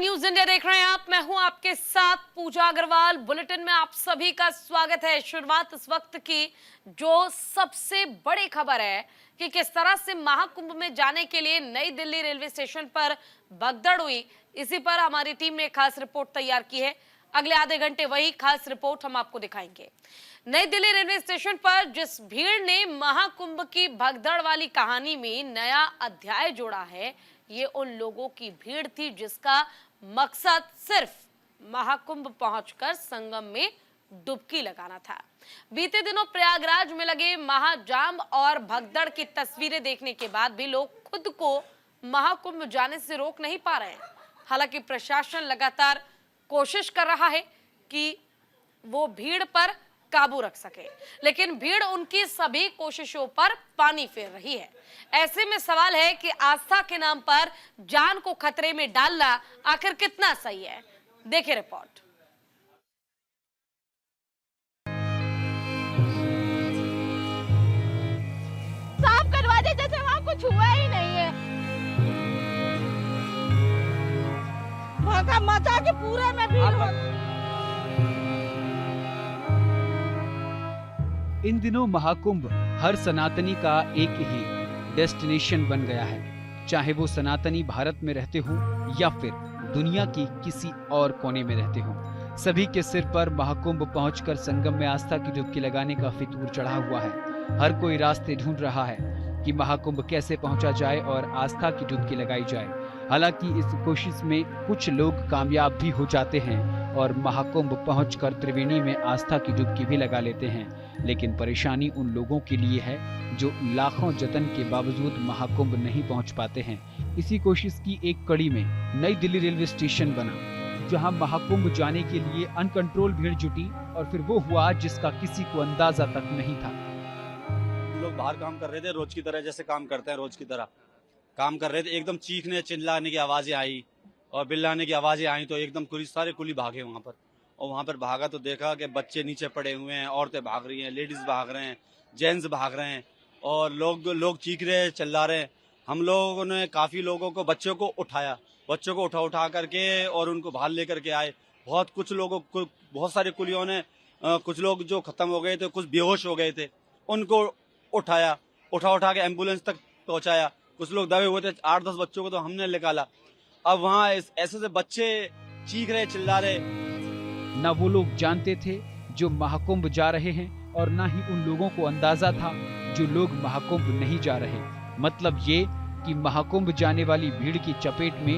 News India देख रहे हैं आप। मैं हूं आपके साथ पूजा अग्रवाल। बुलेटिन में आप सभी का स्वागत है। शुरुआत इस वक्त की जो सबसे बड़ी खबर है कि किस तरह से महाकुंभ में जाने के लिए नई दिल्ली रेलवे स्टेशन पर भगदड़ हुई, इसी पर हमारी टीम ने खास रिपोर्ट तैयार की है। अगले आधे घंटे वही खास रिपोर्ट हम आपको दिखाएंगे। नई दिल्ली रेलवे स्टेशन पर जिस भीड़ ने महाकुंभ की भगदड़ वाली कहानी में नया अध्याय जोड़ा है, ये उन लोगों की भीड़ थी जिसका मकसद सिर्फ महाकुंभ पहुंचकर संगम में डुबकी लगाना था। बीते दिनों प्रयागराज में लगे महाजाम और भगदड़ की तस्वीरें देखने के बाद भी लोग खुद को महाकुंभ जाने से रोक नहीं पा रहे हैं। हालांकि प्रशासन लगातार कोशिश कर रहा है कि वो भीड़ पर काबू रख सके, लेकिन भीड़ उनकी सभी कोशिशों पर पानी फेर रही है। ऐसे में सवाल है कि आस्था के नाम पर जान को खतरे में डालना आखिर कितना सही है। देखिए रिपोर्ट। साफ करवा दे जैसे वहाँ कुछ हुआ ही नहीं है। वहाँ मचा के पूरे में भीड़। इन दिनों महाकुंभ हर सनातनी का एक ही डेस्टिनेशन बन गया है, चाहे वो सनातनी भारत में रहते हो या फिर दुनिया की किसी और कोने में रहते हो। सभी के सिर पर महाकुंभ पहुंचकर संगम में आस्था की डुबकी लगाने का फितूर चढ़ा हुआ है। हर कोई रास्ते ढूंढ रहा है कि महाकुंभ कैसे पहुंचा जाए और आस्था की डुबकी लगाई जाए। हालांकि इस कोशिश में कुछ लोग कामयाब भी हो जाते हैं और महाकुंभ पहुंचकर त्रिवेणी में आस्था की डुबकी भी लगा लेते हैं, लेकिन परेशानी उन लोगों के लिए है जो लाखों जतन के बावजूद महाकुंभ नहीं पहुंच पाते हैं। इसी कोशिश की एक कड़ी में नई दिल्ली रेलवे स्टेशन बना, जहां महाकुंभ जाने के लिए अनकंट्रोल भीड़ जुटी और फिर वो हुआ जिसका किसी को अंदाजा तक नहीं था। लोग बाहर काम कर रहे थे, रोज की तरह जैसे काम करते हैं, रोज की तरह काम कर रहे थे। एकदम चीखने चिल्लाने की आवाजें आई और बिल्लाने की आवाजें आई तो एकदम सारे कुली भागे वहां पर। और वहां पर भागा तो देखा कि बच्चे नीचे पड़े हुए हैं, औरतें भाग रही हैं, लेडीज भाग रहे हैं, जेंट्स भाग रहे हैं और लोग चीख रहे हैं, चिल्ला रहे हैं। हम लोगों ने काफी लोगों को, बच्चों को उठाया, बच्चों को उठा करके और उनको बाहर लेकर के आए। बहुत सारे कुलियों ने, कुछ लोग जो खत्म हो गए थे, कुछ बेहोश हो गए थे, उनको उठाया, उठा के एम्बुलेंस तक पहुंचाया। कुछ लोग दबे हुए थे, 8-10 बच्चों को तो हमने निकाला। अब वहाँ ऐसे बच्चे चीख रहे, चिल्ला रहे। न वो लोग जानते थे जो महाकुंभ जा रहे हैं और न ही उन लोगों को अंदाजा था जो लोग महाकुंभ नहीं जा रहे। मतलब ये कि महाकुंभ जाने वाली भीड़ की चपेट में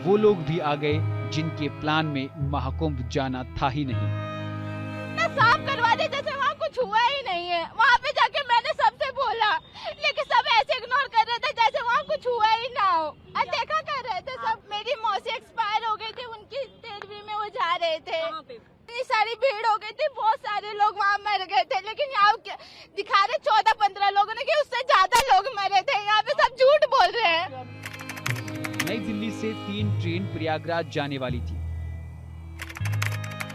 वो लोग भी आ गए जिनके प्लान में महाकुंभ जाना था ही नहीं। साफ करवा दे जैसे वहाँ कुछ हुआ ही नहीं है। वहाँ पे जाके मैंने सबसे बोला, लेकिन सब ऐसे इग्नोर कर रहे थे जैसे वहाँ कुछ हुआ ही ना हो। अनदेखा कर रहे थे सब। मेरी मौसी एक्सपायर हो गई थी, उनकी 13वीं में वो जा रहे थे। इतनी सारी भीड़ हो गई थी, बहुत सारे लोग वहाँ मर गए थे, लेकिन यहाँ दिखा रहे 14-15 लोगों ने कि उससे ज्यादा लोग मरे थे। यहाँ पे सब झूठ बोल रहे हैं। नई दिल्ली से 3 ट्रेन प्रयागराज जाने वाली थी।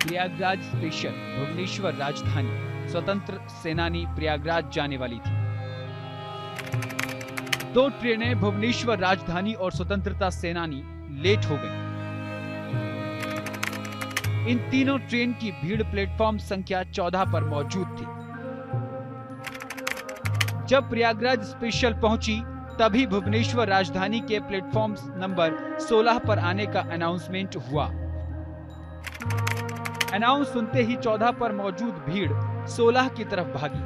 प्रयागराज स्पेशल भुवनेश्वर राजधानी स्वतंत्र सेनानी प्रयागराज जाने वाली थी। 2 ट्रेनें भुवनेश्वर राजधानी और स्वतंत्रता सेनानी लेट हो गई। इन तीनों ट्रेन की भीड़ प्लेटफॉर्म संख्या 14 पर मौजूद थी। जब प्रयागराज स्पेशल पहुंची तभी भुवनेश्वर राजधानी के प्लेटफॉर्म नंबर 16 पर आने का अनाउंसमेंट हुआ। अनाउंस सुनते ही 14 पर मौजूद भीड़ 16 की तरफ भागी।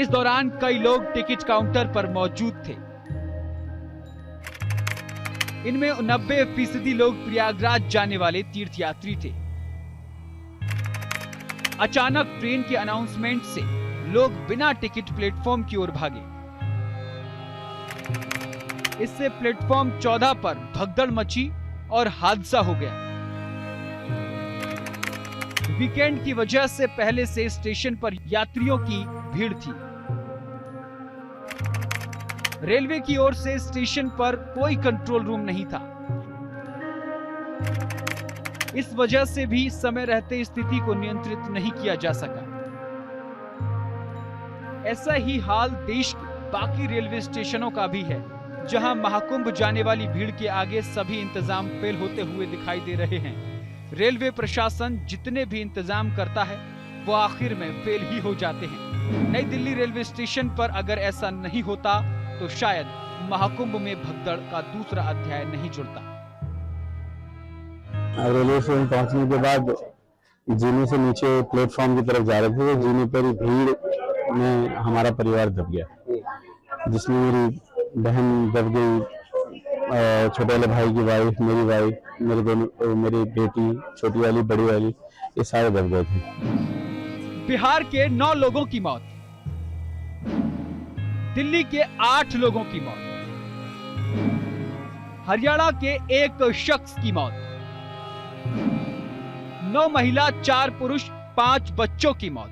इस दौरान कई लोग टिकट काउंटर पर मौजूद थे। इनमें 90% लोग प्रयागराज जाने वाले तीर्थयात्री थे। अचानक ट्रेन के अनाउंसमेंट से लोग बिना टिकट प्लेटफॉर्म की ओर भागे। इससे प्लेटफॉर्म 14 पर भगदड़ मची और हादसा हो गया। वीकेंड की वजह से पहले से स्टेशन पर यात्रियों की भीड़ थी। रेलवे की ओर से स्टेशन पर कोई कंट्रोल रूम नहीं था। इस वजह से भी समय रहते स्थिति को नियंत्रित नहीं किया जा सका। ऐसा ही हाल देश के बाकी रेलवे स्टेशनों का भी है, जहां महाकुंभ जाने वाली भीड़ के आगे सभी इंतजाम फेल होते हुए दिखाई दे रहे हैं। रेलवे प्रशासन जितने भी इंतजाम करता है वो आखिर में फेल ही हो जाते हैं। नई दिल्ली रेलवे स्टेशन पर अगर ऐसा नहीं होता तो शायद महाकुंभ में भगदड़ का दूसरा अध्याय नहीं जुड़ता। रेलवे स्टेशन पहुंचने के बाद जीने से नीचे प्लेटफॉर्म की तरफ जा रहे थे, जीने पर भीड़ में हमारा परिवार दब गया, जिसमें मेरी बहन दब गई, छोटे वाले भाई की वाइफ, मेरी वाइफ, मेरी बेटी, छोटी वाली, बड़ी वाली, ये सारे दब गए थे। बिहार के 9 लोगों की मौत, दिल्ली के 8 लोगों की मौत, हरियाणा के 1 शख्स की मौत, 9 महिला, 4 पुरुष, 5 बच्चों की मौत।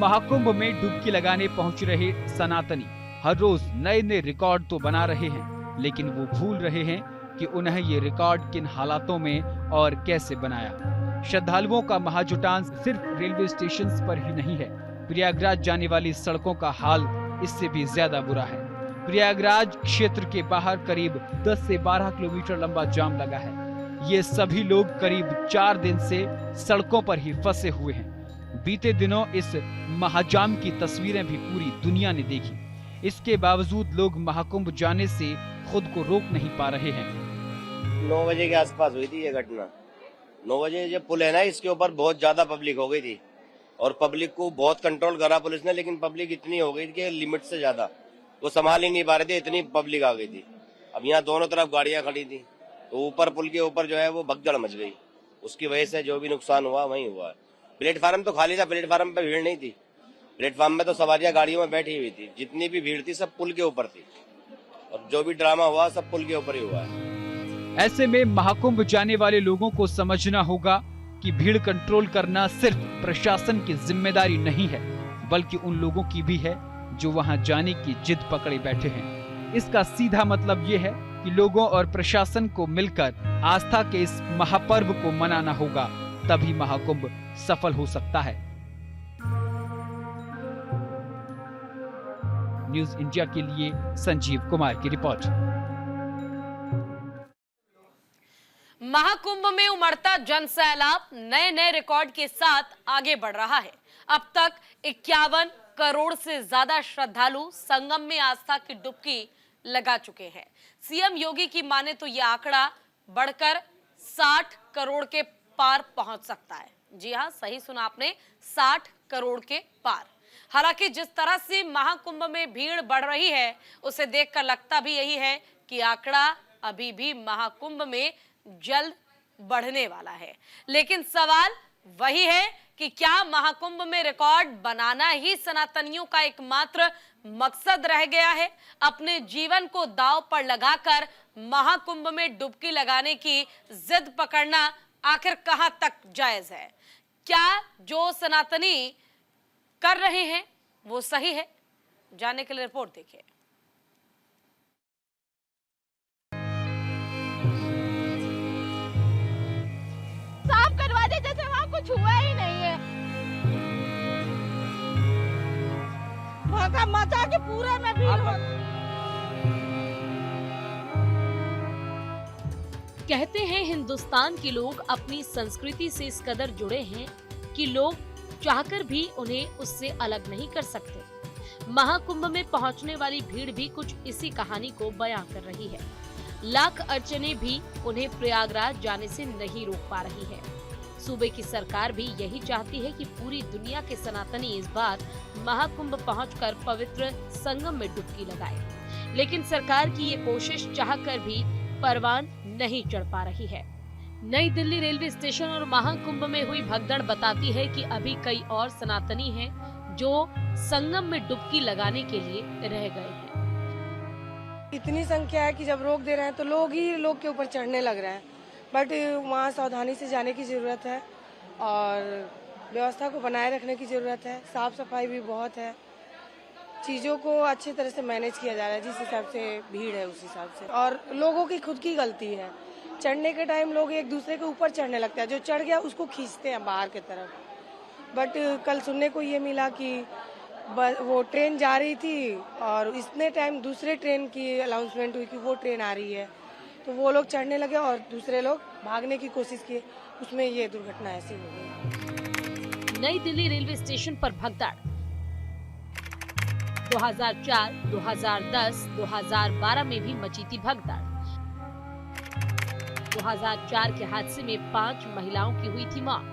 महाकुंभ में डुबकी लगाने पहुंच रहे सनातनी हर रोज नए नए रिकॉर्ड तो बना रहे हैं, लेकिन वो भूल रहे हैं कि उन्हें ये रिकॉर्ड किन हालातों में और कैसे बनाया। श्रद्धालुओं का महाजुटान सिर्फ रेलवे स्टेशन पर ही नहीं है, प्रयागराज जाने वाली सड़कों का हाल इससे भी ज्यादा बुरा है। प्रयागराज क्षेत्र के बाहर करीब 10 से 12 किलोमीटर लंबा जाम लगा है। ये सभी लोग करीब 4 दिन से सड़कों पर ही फंसे हुए हैं। बीते दिनों इस महाजाम की तस्वीरें भी पूरी दुनिया ने देखी। इसके बावजूद लोग महाकुंभ जाने से खुद को रोक नहीं पा रहे हैं। 9 बजे के आसपास हुई थी ये घटना। 9 बजे जो पुल है ना, इसके ऊपर बहुत ज्यादा पब्लिक हो गई थी और पब्लिक को बहुत कंट्रोल करा पुलिस ने, लेकिन पब्लिक इतनी हो गई थी कि लिमिट से ज्यादा वो संभाल ही नहीं पा रहे थे, इतनी पब्लिक आ गई थी। अब यहाँ दोनों तरफ गाड़ियां खड़ी थी, तो ऊपर पुल के ऊपर जो है वो भगदड़ मच गई। उसकी वजह से जो भी नुकसान हुआ वही हुआ है। प्लेटफार्म तो खाली था, प्लेटफार्म पे भीड़ नहीं थी। प्लेटफार्म में तो सवारियां गाड़ियों में बैठी हुई थी, जितनी भी भीड़ थी सब पुल के ऊपर थी, और जो भी ड्रामा हुआ सब पुल के ऊपर ही हुआ है। ऐसे में महाकुंभ जाने वाले लोगों को समझना होगा कि भीड़ कंट्रोल करना सिर्फ प्रशासन की जिम्मेदारी नहीं है, बल्कि उन लोगों की भी है जो वहां जाने की जिद पकड़े बैठे हैं। इसका सीधा मतलब ये है कि लोगों और प्रशासन को मिलकर आस्था के इस महापर्व को मनाना होगा, तभी महाकुंभ सफल हो सकता है। न्यूज इंडिया के लिए संजीव कुमार की रिपोर्ट। महाकुंभ में उमड़ता जन सैलाब नए नए रिकॉर्ड के साथ आगे बढ़ रहा है। अब तक 51 करोड़ से ज्यादा श्रद्धालु संगम में आस्था की डुबकी लगा चुके हैं। सीएम योगी की माने तो यह आंकड़ा बढ़कर 60 करोड़ के पार पहुंच सकता है। जी हां, सही सुना आपने, 60 करोड़ के पार। हालांकि जिस तरह से महाकुंभ में भीड़ बढ़ रही है, उसे देखकर लगता भी यही है कि आंकड़ा अभी भी महाकुंभ में जल्द बढ़ने वाला है। लेकिन सवाल वही है कि क्या महाकुंभ में रिकॉर्ड बनाना ही सनातनियों का एकमात्र मकसद रह गया है? अपने जीवन को दांव पर लगाकर महाकुंभ में डुबकी लगाने की जिद पकड़ना आखिर कहां तक जायज है? क्या जो सनातनी कर रहे हैं वो सही है? जानने के लिए रिपोर्ट देखिए। साफ करवा दे जैसे वहाँ कुछ हुआ ही नहीं है। मचा के पूरा में भीड़ हो। कहते हैं हिंदुस्तान के लोग अपनी संस्कृति से इस कदर जुड़े हैं कि लोग चाहकर भी उन्हें उससे अलग नहीं कर सकते। महाकुंभ में पहुंचने वाली भीड़ भी कुछ इसी कहानी को बयां कर रही है। लाख अड़चने भी उन्हें प्रयागराज जाने से नहीं रोक पा रही है। सूबे की सरकार भी यही चाहती है कि पूरी दुनिया के सनातनी इस बार महाकुंभ पहुंचकर पवित्र संगम में डुबकी लगाए, लेकिन सरकार की ये कोशिश चाहकर भी परवान नहीं चढ़ पा रही है। नई दिल्ली रेलवे स्टेशन और महाकुंभ में हुई भगदड़ बताती है कि अभी कई और सनातनी हैं जो संगम में डुबकी लगाने के लिए रह गए हैं। इतनी संख्या है कि जब रोक दे रहे हैं तो लोग ही लोग के ऊपर चढ़ने लग रहे हैं, बट वहाँ सावधानी से जाने की जरूरत है और व्यवस्था को बनाए रखने की जरूरत है। साफ सफाई भी बहुत है, चीज़ों को अच्छी तरह से मैनेज किया जा रहा है। जिस हिसाब से भीड़ है उस हिसाब से, और लोगों की खुद की गलती है। चढ़ने के टाइम लोग एक दूसरे के ऊपर चढ़ने लगते हैं, जो चढ़ गया उसको खींचते हैं बाहर की तरफ। बट कल सुनने को ये मिला कि वो ट्रेन जा रही थी और इतने टाइम दूसरे ट्रेन की अनाउंसमेंट हुई कि वो ट्रेन आ रही है, तो वो लोग चढ़ने लगे और दूसरे लोग भागने की कोशिश किए, उसमें ये दुर्घटना ऐसी हो गई। नई दिल्ली रेलवे स्टेशन पर भगदड़। 2004, 2010, 2012 में भी मची थी भगदड़। 2004 के हादसे में 5 महिलाओं की हुई थी मौत।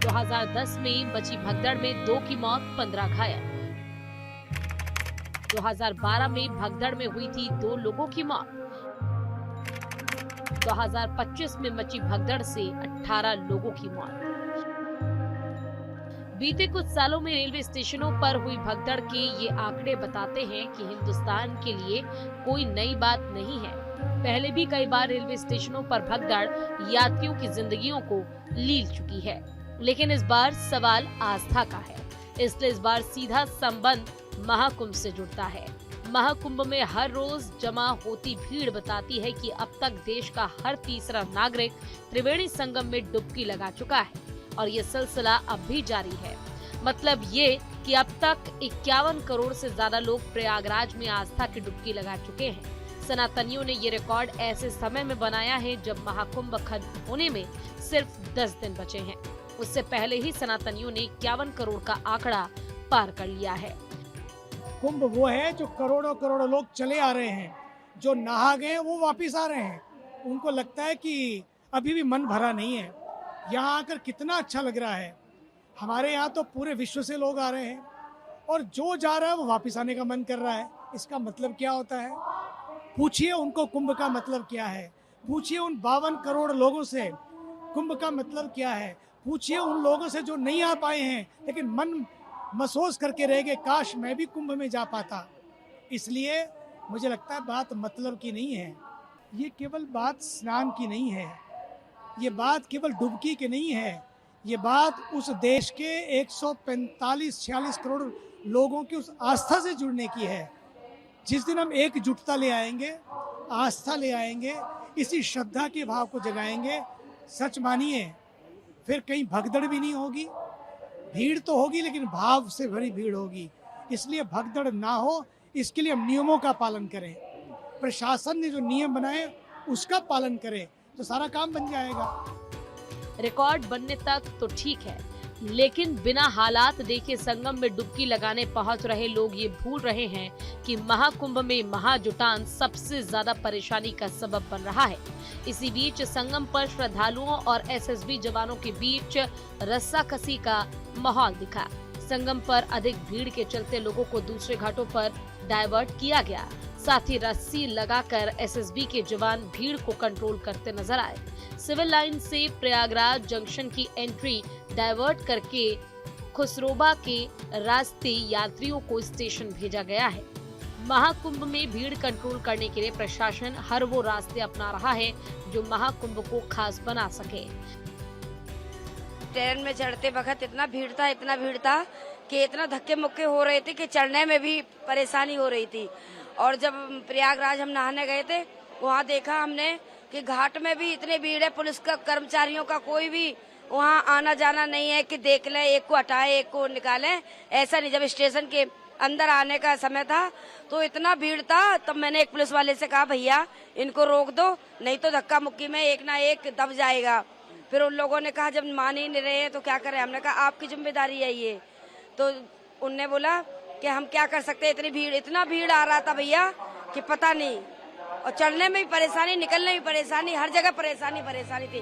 2010 में मची भगदड़ में 2 की मौत, 15 घायल। 2012 में भगदड़ में हुई थी 2 लोगों की मौत। 2025 में मची भगदड़ से 18 लोगों की मौत। बीते कुछ सालों में रेलवे स्टेशनों पर हुई भगदड़ के ये आंकड़े बताते हैं कि हिंदुस्तान के लिए कोई नई बात नहीं है। पहले भी कई बार रेलवे स्टेशनों पर भगदड़ यात्रियों की जिंदगियों को लील चुकी है, लेकिन इस बार सवाल आस्था का है। इसलिए इस बार सीधा संबंध महाकुंभ से जुड़ता है। महाकुंभ में हर रोज जमा होती भीड़ बताती है कि अब तक देश का हर तीसरा नागरिक त्रिवेणी संगम में डुबकी लगा चुका है और ये सिलसिला अब भी जारी है। मतलब ये कि अब तक 51 करोड़ से ज्यादा लोग प्रयागराज में आस्था की डुबकी लगा चुके हैं। सनातनियों ने ये रिकॉर्ड ऐसे समय में बनाया है जब महाकुंभ खत्म होने में सिर्फ 10 दिन बचे हैं। उससे पहले ही सनातनियों ने 51 करोड़ का आंकड़ा पार कर लिया है। कुंभ वो है जो करोड़ों करोड़ों लोग चले आ रहे हैं, जो नहा गए वो वापस आ रहे हैं। उनको लगता है कि अभी भी मन भरा नहीं है, यहाँ आकर कितना अच्छा लग रहा है। हमारे यहाँ तो पूरे विश्व से लोग आ रहे हैं और जो जा रहा है वो वापस आने का मन कर रहा है। इसका मतलब क्या होता है? पूछिए उनको कुंभ का मतलब क्या है। पूछिए उन 52 करोड़ लोगों से कुंभ का मतलब क्या है। पूछिए उन लोगों से जो नहीं आ पाए हैं लेकिन मन महसूस करके रह गए, काश मैं भी कुंभ में जा पाता। इसलिए मुझे लगता है बात मतलब की नहीं है। ये केवल बात स्नान की नहीं है, ये बात केवल डुबकी की नहीं है, ये बात उस देश के 145-46 करोड़ लोगों की उस आस्था से जुड़ने की है। जिस दिन हम एकजुटता ले आएंगे, आस्था ले आएंगे, इसी श्रद्धा के भाव को जगाएंगे, सच मानिए फिर कहीं भगदड़ भी नहीं होगी। भीड़ तो होगी लेकिन भाव से भरी भीड़ होगी। इसलिए भगदड़ ना हो, इसके लिए हम नियमों का पालन करें। प्रशासन ने जो नियम बनाए उसका पालन करें तो सारा काम बन जाएगा। रिकॉर्ड बनने तक तो ठीक है, लेकिन बिना हालात देखे संगम में डुबकी लगाने पहुंच रहे लोग ये भूल रहे हैं कि महाकुंभ में महाजुटान सबसे ज्यादा परेशानी का सबब बन रहा है। इसी बीच संगम पर श्रद्धालुओं और एसएसबी जवानों के बीच रस्साकसी का माहौल दिखा। संगम पर अधिक भीड़ के चलते लोगों को दूसरे घाटों पर डाइवर्ट किया गया। साथ ही रस्सी लगाकर एसएसबी के जवान भीड़ को कंट्रोल करते नजर आए। सिविल लाइन से प्रयागराज जंक्शन की एंट्री डाइवर्ट करके खुसरोबा के रास्ते यात्रियों को स्टेशन भेजा गया है। महाकुंभ में भीड़ कंट्रोल करने के लिए प्रशासन हर वो रास्ते अपना रहा है जो महाकुंभ को खास बना सके। ट्रेन में चढ़ते वक्त इतना भीड़ था कि इतना धक्के मुक्के हो रहे थे कि चढ़ने में भी परेशानी हो रही थी। और जब प्रयागराज हम नहाने गए थे, वहाँ देखा हमने कि घाट में भी इतनी भीड़ है। पुलिस का कर्मचारियों का कोई भी वहाँ आना जाना नहीं है कि देख लें, एक को हटाएं, एक को निकालें, ऐसा नहीं। जब स्टेशन के अंदर आने का समय था तो इतना भीड़ था, तब मैंने एक पुलिस वाले से कहा, भैया इनको रोक दो, नहीं तो धक्का मुक्की में एक ना एक दब जाएगा। फिर उन लोगों ने कहा, जब मान ही नहीं रहे हैं तो क्या करें। हमने कहा आपकी जिम्मेदारी है ये। तो उनने बोला कि हम क्या कर सकते हैं, इतना भीड़ आ रहा था भैया कि पता नहीं। और चढ़ने में भी परेशानी, निकलने में भी परेशानी, हर जगह परेशानी थी।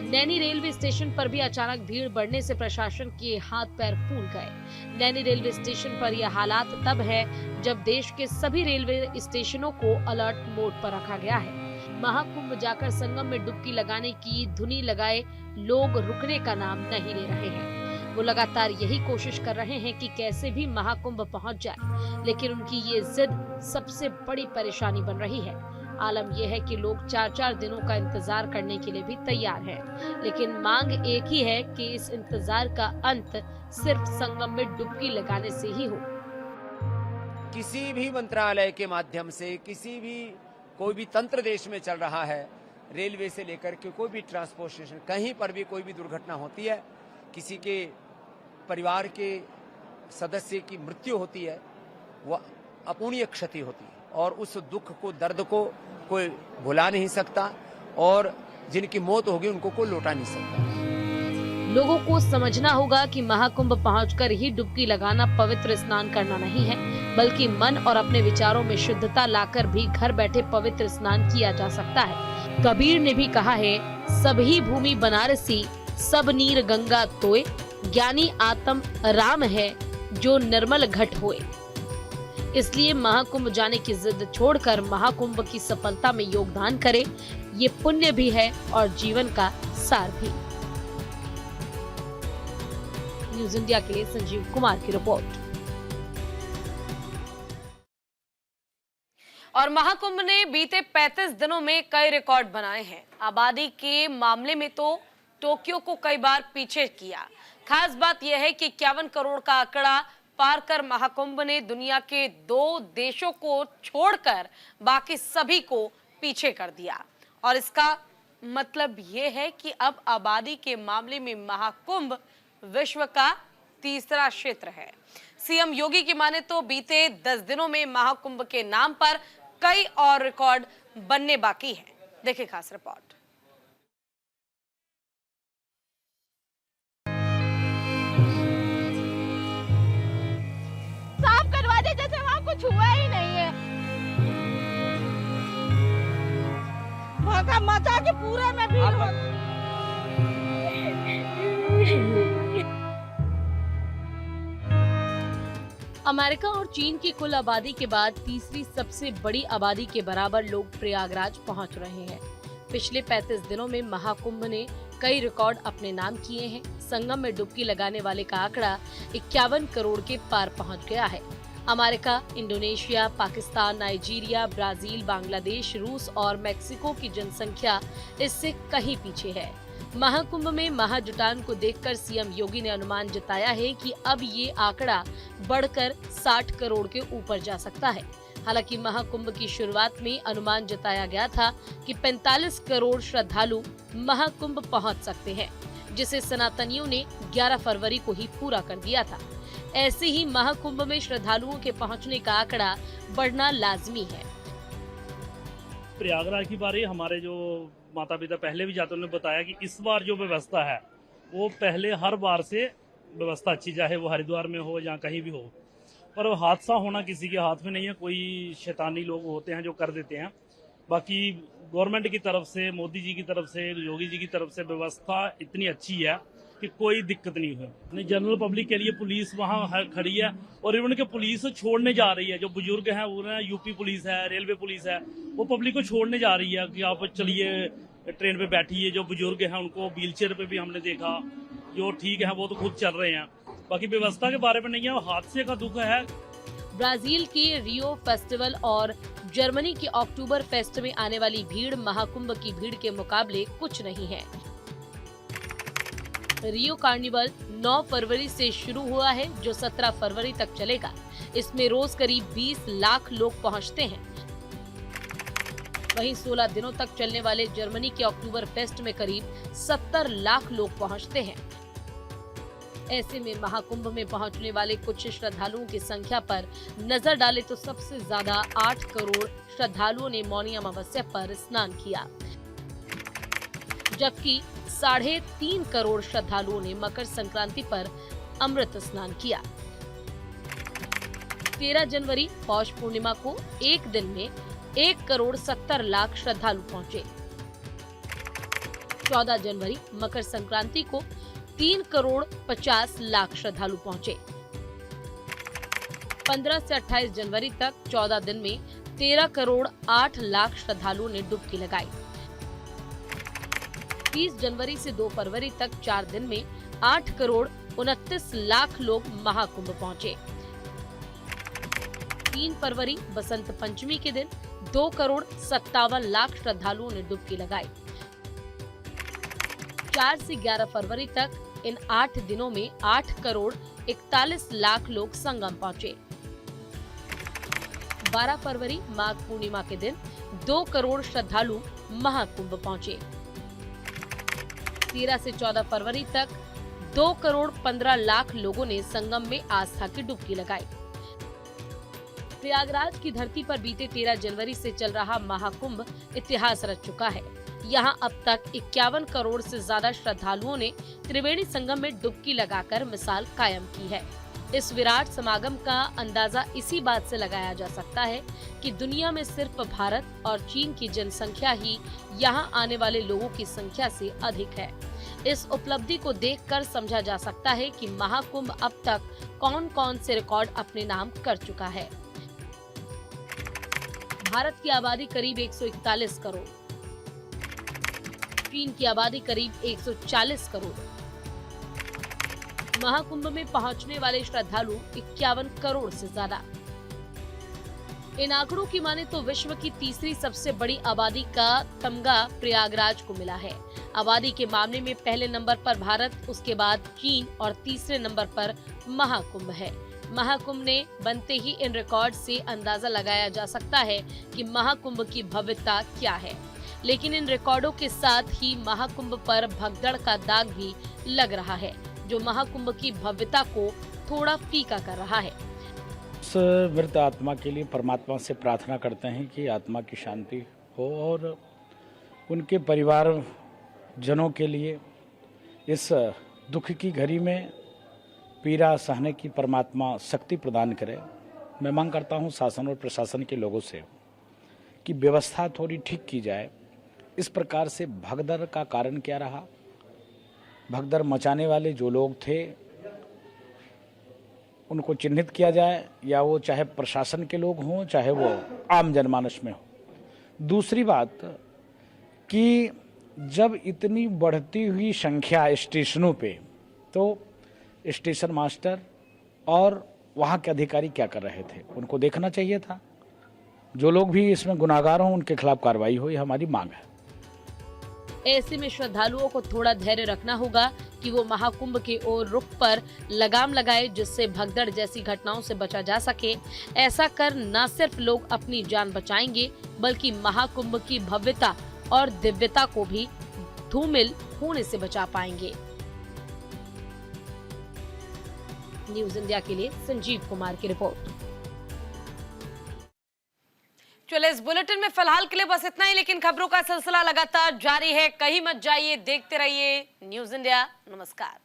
नैनी रेलवे स्टेशन पर भी अचानक भीड़ बढ़ने से प्रशासन के हाथ पैर फूल गए। नैनी रेलवे स्टेशन पर यह हालात तब है जब देश के सभी रेलवे स्टेशनों को अलर्ट मोड पर रखा गया है। महाकुंभ जाकर संगम में डुबकी लगाने की धुनी लगाए लोग रुकने का नाम नहीं ले रहे हैं। वो लगातार यही कोशिश कर रहे हैं कि कैसे भी महाकुंभ पहुंच जाए, लेकिन उनकी ये जिद सबसे बड़ी परेशानी बन रही है। आलम यह है कि लोग 4-4 दिनों का इंतजार करने के लिए भी तैयार हैं, लेकिन मांग एक ही है कि इस इंतजार का अंत सिर्फ संगम में डुबकी लगाने से ही हो। किसी भी मंत्रालय के माध्यम से कोई भी तंत्र देश में चल रहा है, रेलवे से लेकर के कोई भी ट्रांसपोर्टेशन, कहीं पर भी कोई भी दुर्घटना होती है, किसी के परिवार के सदस्य की मृत्यु होती है वह अपूर्णीय क्षति होती है और उस दुख को, दर्द को कोई भुला नहीं सकता और जिनकी मौत होगी उनको कोई लौटा नहीं सकता। लोगों को समझना होगा कि महाकुंभ पहुंचकर ही डुबकी लगाना पवित्र स्नान करना नहीं है, बल्कि मन और अपने विचारों में शुद्धता लाकर भी घर बैठे पवित्र स्नान किया जा सकता है। कबीर ने भी कहा है, सभी भूमि बनारसी, सब नीर गंगा तोय, ज्ञानी आत्म राम है जो निर्मल घट होए। इसलिए महाकुंभ जाने की जिद छोड़कर महाकुंभ की सफलता में योगदान करें। ये पुण्य भी है और जीवन का सार भी। न्यूज़ इंडिया के लिए संजीव कुमार की रिपोर्ट। और महाकुंभ ने बीते 35 दिनों में कई रिकॉर्ड बनाए हैं। आबादी के मामले में तो टोक्यो को कई बार पीछे किया। खास बात यह है कि 51 करोड़ का आंकड़ा पार कर महाकुंभ ने दुनिया के 2 देशों को छोड़कर बाकी सभी को पीछे कर दिया। और इसका मतलब ये है कि अब आबादी के मामले में महाकुंभ विश्व का तीसरा क्षेत्र है। सीएम योगी की माने तो बीते 10 दिनों में महाकुंभ के नाम पर कई और रिकॉर्ड बनने बाकी हैं। देखिए खास रिपोर्ट। साफ करवा दे जैसे वहाँ कुछ हुआ ही नहीं है। मचा के पूरा में भीड़ हो। अमेरिका और चीन की कुल आबादी के बाद तीसरी सबसे बड़ी आबादी के बराबर लोग प्रयागराज पहुंच रहे हैं। पिछले 35 दिनों में महाकुंभ ने कई रिकॉर्ड अपने नाम किए हैं। संगम में डुबकी लगाने वाले का आंकड़ा 51 करोड़ के पार पहुंच गया है। America, Indonesia, Pakistan, Nigeria, Brazil, Bangladesh, रूस और मेक्सिको की जनसंख्या इससे कहीं पीछे है। महाकुंभ में महाजुटान को देखकर सीएम योगी ने अनुमान जताया है कि अब ये आंकड़ा बढ़कर 60 करोड़ के ऊपर जा सकता है। हालांकि महाकुंभ की शुरुआत में अनुमान जताया गया था कि 45 करोड़ श्रद्धालु महाकुंभ पहुंच सकते हैं, जिसे सनातनियों ने 11 फरवरी को ही पूरा कर दिया था। ऐसे ही महाकुंभ में श्रद्धालुओं के पहुंचने का आंकड़ा बढ़ना लाजमी है। प्रयागराज की बारी हमारे जो माता पिता पहले भी जाते उन्होंने बताया कि इस बार जो व्यवस्था है वो पहले हर बार से व्यवस्था अच्छी, चाहे वो हरिद्वार में हो या कहीं भी हो, पर हादसा होना किसी के हाथ में नहीं है। कोई शैतानी लोग होते हैं जो कर देते हैं। बाकी गवर्नमेंट की तरफ से, मोदी जी की तरफ से, योगी जी की तरफ से व्यवस्था इतनी अच्छी है कि कोई दिक्कत नहीं हुई। जनरल पब्लिक के लिए पुलिस वहाँ खड़ी है और इवन के पुलिस छोड़ने जा रही है। जो बुजुर्ग हैं वो यूपी पुलिस है, रेलवे पुलिस है, वो पब्लिक को छोड़ने जा रही है कि आप चलिए ट्रेन पे बैठिए। जो बुजुर्ग हैं उनको व्हीलचेयर पे भी हमने देखा, जो ठीक है वो तो खुद चल रहे हैं। बाकी व्यवस्था के बारे में नहीं है, हादसे का दुख है। ब्राजील के रियो फेस्टिवल और जर्मनी के अक्टूबर फेस्ट में आने वाली भीड़ महाकुंभ की भीड़ के मुकाबले कुछ नहीं है। रियो कार्निवल 9 फरवरी से शुरू हुआ है, जो 17 फरवरी तक चलेगा। इसमें रोज करीब 20 लाख लोग पहुंचते हैं। वहीं 16 दिनों तक चलने वाले जर्मनी के अक्टूबर फेस्ट में करीब 70 लाख लोग पहुंचते हैं। ऐसे में महाकुंभ में पहुंचने वाले कुछ श्रद्धालुओं की संख्या पर नजर डाले तो सबसे ज्यादा 8 करोड़ श्रद्धालुओं ने मौनी अमावस्या पर स्नान किया, जबकि 3.5 करोड़ श्रद्धालुओं ने मकर संक्रांति पर अमृत स्नान किया। 13 जनवरी पौष पूर्णिमा को एक दिन में 1 करोड़ 70 लाख श्रद्धालु पहुंचे। 14 जनवरी मकर संक्रांति को 3 करोड़ 50 लाख श्रद्धालु पहुंचे। 15 से 28 जनवरी तक 14 दिन में 13 करोड़ 8 लाख श्रद्धालुओं ने डुबकी लगाई। 30 जनवरी से 2 फरवरी तक 4 दिन में 8 करोड़ 29 लाख लोग महाकुंभ पहुंचे। 3 फरवरी बसंत पंचमी के दिन 2 करोड़ 57 लाख श्रद्धालुओं ने डुबकी लगाई। 4 से 11 फरवरी तक इन 8 दिनों में 8 करोड़ 41 लाख लोग संगम पहुंचे। 12 फरवरी माघ पूर्णिमा के दिन 2 करोड़ श्रद्धालु महाकुंभ पहुंचे। 13 से 14 फरवरी तक 2,15,00,000 लोगों ने संगम में आस्था की डुबकी लगाई। प्रयागराज की धरती पर बीते 13 जनवरी से चल रहा महाकुंभ इतिहास रच चुका है। यहां अब तक 51 करोड़ से ज्यादा श्रद्धालुओं ने त्रिवेणी संगम में डुबकी लगाकर मिसाल कायम की है। इस विराट समागम का अंदाजा इसी बात से लगाया जा सकता है कि दुनिया में सिर्फ भारत और चीन की जनसंख्या ही यहां आने वाले लोगों की संख्या से अधिक है। इस उपलब्धि को देखकर समझा जा सकता है कि महाकुंभ अब तक कौन कौन से रिकॉर्ड अपने नाम कर चुका है। भारत की आबादी करीब 141 करोड़, चीन की आबादी करीब 140 करोड़, महाकुंभ में पहुंचने वाले श्रद्धालु 51 करोड़ से ज्यादा। इन आंकड़ों की माने तो विश्व की तीसरी सबसे बड़ी आबादी का तमगा प्रयागराज को मिला है। आबादी के मामले में पहले नंबर पर भारत, उसके बाद चीन और तीसरे नंबर पर महाकुंभ है। महाकुंभ ने बनते ही इन रिकॉर्ड से अंदाजा लगाया जा सकता है कि महाकुंभ की भव्यता क्या है। लेकिन इन रिकॉर्डों के साथ ही महाकुंभ पर भगदड़ का दाग भी लग रहा है, जो महाकुंभ की भव्यता को थोड़ा फीका कर रहा है। उस मृत आत्मा के लिए परमात्मा से प्रार्थना करते हैं कि आत्मा की शांति हो और उनके परिवार जनों के लिए इस दुख की घड़ी में पीड़ा सहने की परमात्मा शक्ति प्रदान करे। मैं मांग करता हूं शासन और प्रशासन के लोगों से कि व्यवस्था थोड़ी ठीक की जाए। इस प्रकार से भगदड़ का कारण क्या रहा, भगदड़ मचाने वाले जो लोग थे उनको चिन्हित किया जाए, या वो चाहे प्रशासन के लोग हों चाहे वो आम जनमानस में हो। दूसरी बात कि जब इतनी बढ़ती हुई संख्या स्टेशनों पे, तो स्टेशन मास्टर और वहाँ के अधिकारी क्या कर रहे थे, उनको देखना चाहिए था। जो लोग भी इसमें गुनाहगार हों उनके खिलाफ कार्रवाई हो, ये हमारी मांग है। ऐसे में श्रद्धालुओं को थोड़ा धैर्य रखना होगा कि वो महाकुंभ की ओर रुख पर लगाम लगाए, जिससे भगदड़ जैसी घटनाओं से बचा जा सके। ऐसा कर न सिर्फ लोग अपनी जान बचाएंगे, बल्कि महाकुंभ की भव्यता और दिव्यता को भी धूमिल होने से बचा पाएंगे। न्यूज़ इंडिया के लिए संजीव कुमार की रिपोर्ट। चलिए, इस बुलेटिन में फिलहाल के लिए बस इतना ही, लेकिन खबरों का सिलसिला लगातार जारी है। कहीं मत जाइए, देखते रहिए न्यूज़ इंडिया। नमस्कार।